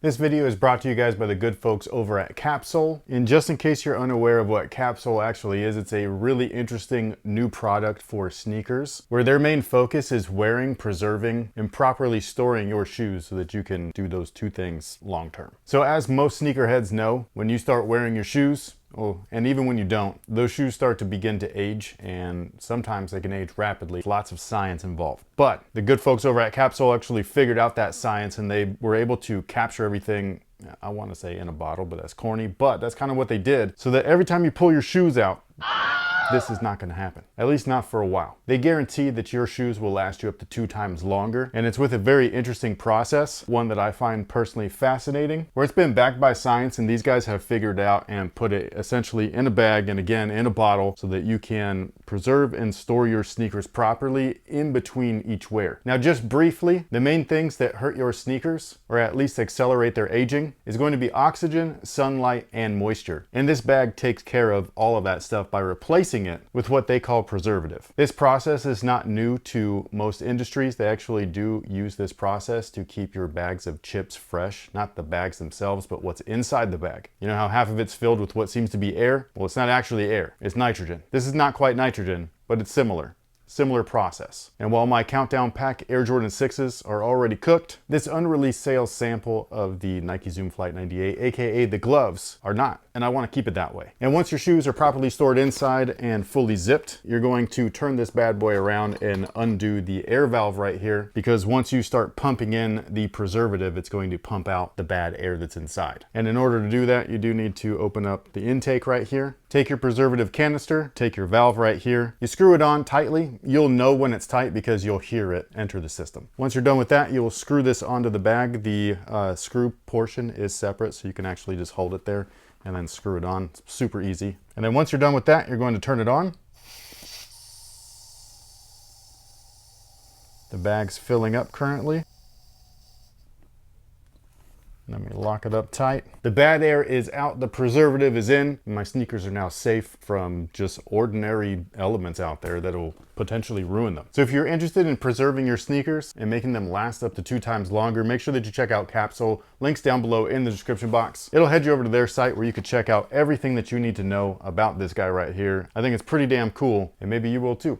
This video is brought to you guys by the good folks over at CapSole. And just in case you're unaware of what CapSole actually is, it's a really interesting new product for sneakers, where their main focus is wearing, preserving, and properly storing your shoes so that you can do those two things long term. So as most sneakerheads know, when you start wearing your shoes, and even when you don't, those shoes start to begin to age, and sometimes they can age rapidly. Lots of science involved. But the good folks over at CapSole actually figured out that science, and they were able to capture everything, I want to say in a bottle, but that's corny, but that's kind of what they did, so that every time you pull your shoes out, this is not going to happen, at least not for a while. They guarantee that your shoes will last you up to 2 times longer, and it's with a very interesting process, one that I find personally fascinating, where it's been backed by science, and these guys have figured out and put it essentially in a bag and again in a bottle so that you can preserve and store your sneakers properly in between each wear. Now, just briefly, the main things that hurt your sneakers, or at least accelerate their aging, is going to be oxygen, sunlight, and moisture. And this bag takes care of all of that stuff by replacing it with what they call preservative. This process is not new to most industries. They actually do use this process to keep your bags of chips fresh, not the bags themselves, but what's inside the bag. You know how half of it's filled with what seems to be air? Well, it's not actually air, it's nitrogen. This is not quite nitrogen, but it's similar process. And while my Countdown Pack Air Jordan 6s are already cooked, this unreleased sales sample of the Nike Zoom Flight 98, aka the gloves, are not. And I want to keep it that way. And once your shoes are properly stored inside and fully zipped, you're going to turn this bad boy around and undo the air valve right here, because once you start pumping in the preservative, it's going to pump out the bad air that's inside. And in order to do that, you do need to open up the intake right here, take your preservative canister, take your valve right here, you screw it on tightly. You'll know when it's tight because you'll hear it enter the system. Once you're done with that, you'll screw this onto the bag. The screw portion is separate, so you can actually just hold it there and then screw it on. It's super easy. And then once you're done with that, you're going to turn it on. The bag's filling up currently. Let me lock it up tight. The bad air is out, the preservative is in. My sneakers are now safe from just ordinary elements out there that'll potentially ruin them. So if you're interested in preserving your sneakers and making them last up to 2 times longer, make sure that you check out CapSole. Links down below in the description box. It'll head you over to their site where you can check out everything that you need to know about this guy right here. I think it's pretty damn cool, and maybe you will too.